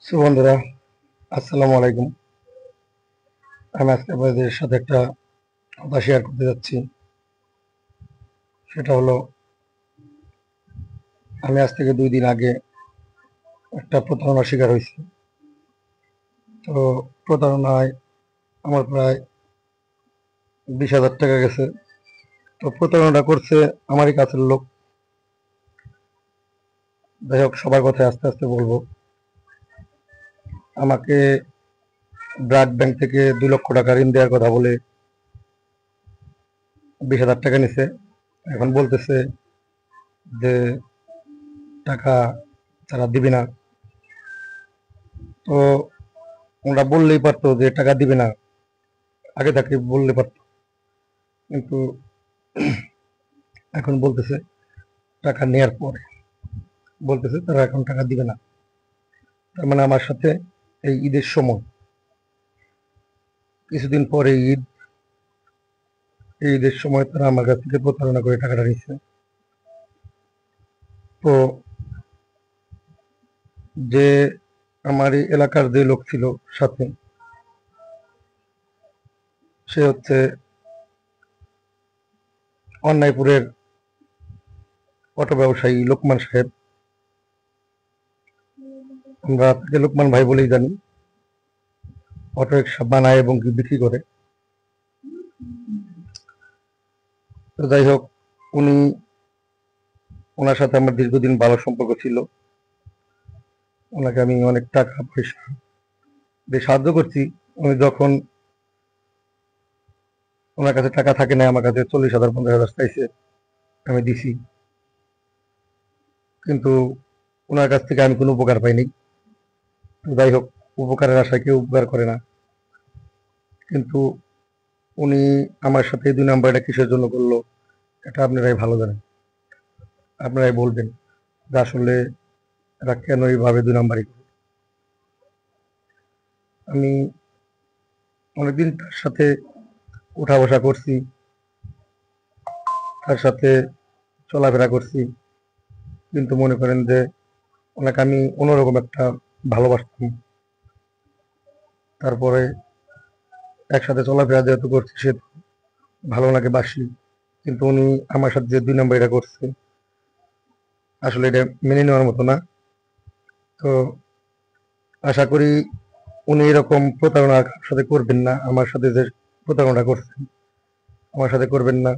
বন্ধুরা, আসসালামু আলাইকুম। আমি আজকে আপনাদের সাথে একটা কথা শেয়ার করতে যাচ্ছি। সেটা হলো, আমি আজ থেকে 2 দিন আগে একটা প্রতারণার শিকার হয়েছি। তো প্রতারণায় আমার প্রায় 20,000 টাকা গেছে। তো প্রতারণাটা করছে আমারই কাছের লোক। যাই হোক, সবার কথায় আস্তে আস্তে বলবো। আমাকে ব্র্যাক ব্যাংক থেকে 2 লক্ষ টাকা ঋণ দেওয়ার কথা বলে 20,000 টাকা নিছে। এখন বলতেছে যে টাকা তারা দিবে না। তো ওরা বললেই পারতো যে টাকা দিবে না, আগে থাকতে বললে পারতো। কিন্তু এখন বলতেছে টাকা নেয়ার পরে বলতেছে তারা এখন টাকা দিবে না। তার মানে আমার সাথে এই ঈদের সময়, কিছুদিন পরে ঈদ, এই ঈদের সময় তারা আমার কাছ থেকে প্রতারণা করে টাকাটা নিচ্ছে। তো যে আমার এই এলাকার যে লোক ছিল সাথে, সে হচ্ছে অন্যায়পুরের অটো ব্যবসায়ী লোকমান সাহেব। আমরা তাকে লোকমান ভাই বলেই জানি। অটো রিক্সা বানায় এবং কি বিক্রি করে। তো যাই হোক, উনি, ওনার সাথে আমার দীর্ঘদিন ভালো সম্পর্ক ছিল। ওনাকে আমি অনেক টাকা পয়সা দিয়ে সাহায্য করছি। উনি যখন, ওনার কাছে টাকা থাকে না, আমার কাছে 40,000 50,000 চাইছে, আমি দিছি। কিন্তু ওনার কাছ থেকে আমি কোনো উপকার পাইনি। যাই হোক, উপকারের আশায় কেউ উপকার করে না। কিন্তু উনি আমার সাথে এই 2 নাম্বারটা কিসের জন্য করলো, এটা আপনারাই ভালো জানেন। আপনারাই বলবেন যে আসলে এরা কেন এইভাবে 2 নাম্বারই করে। আমি অনেকদিন তার সাথে উঠা বসা করছি, তার সাথে চলাফেরা করছি। কিন্তু মনে করেন যে ওনাকে আমি অন্যরকম একটা ভালোবাসতাম। তারপরে একসাথে চলাফেরা যেহেতু করছি, সে ভালো ওনাকে বাসি। কিন্তু উনি আমার সাথে যে 2 নাম্বারটা করছে, আসলে এটা মেনে নেওয়ার মতো না। তো আশা করি উনি এরকম প্রতারণা কারোর সাথে করবেন না। আমার সাথে যে প্রতারণা করছেন, আমার সাথে করবেন না।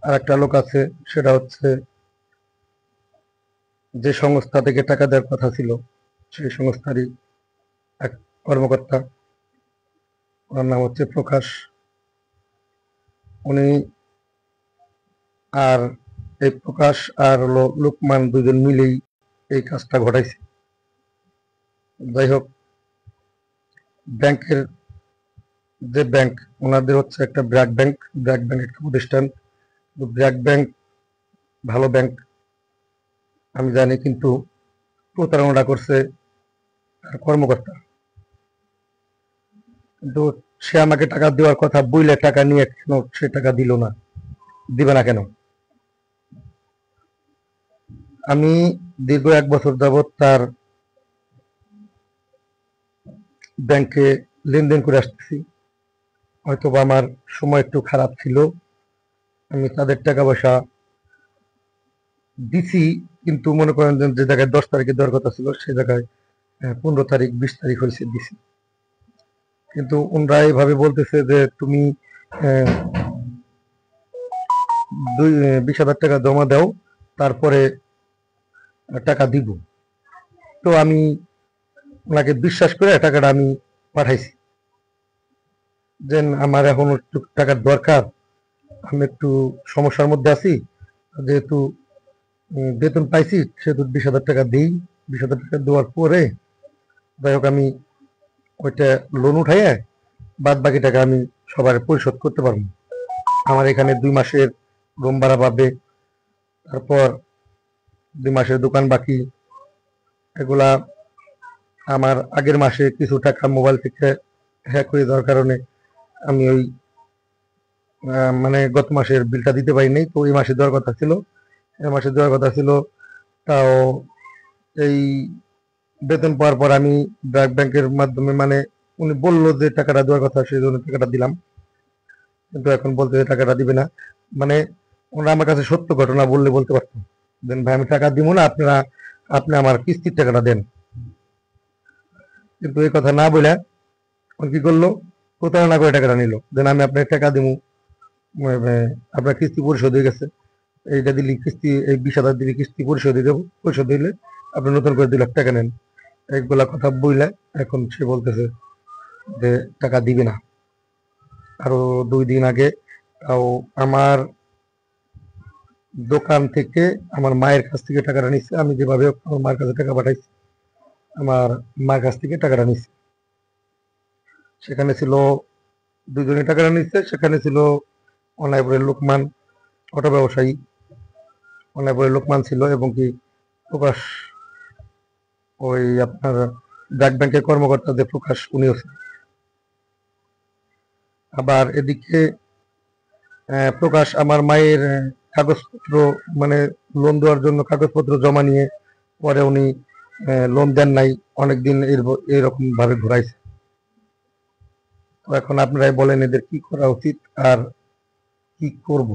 আর একটা লোক আছে, সেটা হচ্ছে যে সংস্থা থেকে টাকা দেওয়ার কথা ছিল, সেই সংস্থারই এক কর্মকর্তা। ওনার নাম হচ্ছে প্রকাশ। উনি, আর এই প্রকাশ আর হলো লোকমান, দুজন মিলেই এই কাজটা ঘটাইছে। যাই হোক, ব্যাংকের যে ব্যাংক, ওনাদের হচ্ছে একটা ব্র্যাক ব্যাংক। ব্র্যাক ব্যাংক একটা প্রতিষ্ঠান। ব্র্যাক ব্যাংক ভালো ব্যাংক আমি জানি, কিন্তু প্রতারণা করছে তার কর্মকর্তা। কিন্তু সে আমাকে টাকা দেওয়ার কথা বইলে টাকা নিয়ে কেন সে টাকা দিল না, দিবে না কেন? আমি দীর্ঘ 1 বছর যাবৎ তার ব্যাংকে লেনদেন করে আসতেছি। হয়তোবা আমার সময় একটু খারাপ ছিল, আমি তাদের টাকা পয়সা দিছি। কিন্তু মনে করেন যে জায়গায় 10 তারিখে দেওয়ার কথা ছিল, সে জায়গায় 15 তারিখ 20 তারিখ হয়েছে দিছি। কিন্তু ওনরা এইভাবে বলতেছে যে তুমি আহ, 20,000 টাকা জমা দাও, তারপরে টাকা দিব। তো আমি ওনাকে বিশ্বাস করে টাকাটা আমি পাঠাইছি। যে আমার এখন একটু টাকার দরকার, আমি একটু সমস্যার মধ্যে আছি। যেহেতু বেতন পাইছি, সেহেতু 20,000 টাকা দিই। 20,000 টাকা দেওয়ার পরে যাই হোক, আমি ওইটা লোন উঠাইয়া বাদ বাকি টাকা আমি সবার পরিশোধ করতে পারবো। আমার এখানে 2 মাসের রুম ভাড়া পাবে, তারপর 2 মাসের দোকান বাকি, এগুলা আমার আগের মাসে কিছু টাকা মোবাইল থেকে হ্যাক হয়ে যাওয়ার কারণে আমি ওই মানে গত মাসের বিলটা দিতে পারি নাই। তো এই মাসে দেওয়ার কথা ছিল, এই মাসে দেওয়ার কথা ছিল। তাও এই বেতন পাওয়ার পর আমি ব্র্যাক ব্যাংকের মাধ্যমে মানে উনি বললো যে টাকাটা দেওয়ার কথা, সেই জন্য টাকাটা দিলাম। কিন্তু এখন বলতে যে টাকাটা দিবে না। মানে ওরা আমার কাছে সত্য ঘটনা বললে বলতে পারতো দেন ভাই আমি টাকা দিব না, আপনি আমার কিস্তির টাকাটা দেন। কিন্তু এই কথা না বলে কি করলো, প্রতারণা করে টাকাটা নিল। দেন আমি আপনার টাকা দিব, আপনার কিস্তি পরিশোধ হয়ে গেছে, এইটা দিলে কিস্তি, এই 20,000 দিলে কিস্তি পরিশোধ হয়ে যাবো, পরিশোধ হইলে আপনি নতুন করে 2 লাখ টাকা নেন। এইগুলা কথা বইলে এখন সে বলতেছে যে টাকা দিবে না। আরো 2 দিন আগে তাও আমার দোকান থেকে আমার মায়ের কাছ থেকে টাকাটা নিচ্ছে। আমি যেভাবে হোক আমার মায়ের কাছে টাকা পাঠাইছি, আমার মায়ের কাছ থেকে টাকাটা নিচ্ছে। সেখানে ছিল 2 জনে টাকাটা নিচ্ছে। সেখানে ছিল অনাইপুরের লোকমান, অটো ব্যবসায়ী অনাইপুরের লোকমান ছিল, এবং কি প্রকাশ, ওই আপনার ব্র্যাক ব্যাংকের কর্মকর্তা যে প্রকাশ, উনিও ছিল। আবার এদিকে প্রকাশ আমার মায়ের কাগজপত্র, মানে লোন দেওয়ার জন্য কাগজপত্র জমা নিয়ে পরে উনি লোন দেন নাই, অনেকদিন এরকম ভাবে ঘুরাইছে। তো এখন আপনারাই বলেন এদের কি করা উচিত আর কি করব।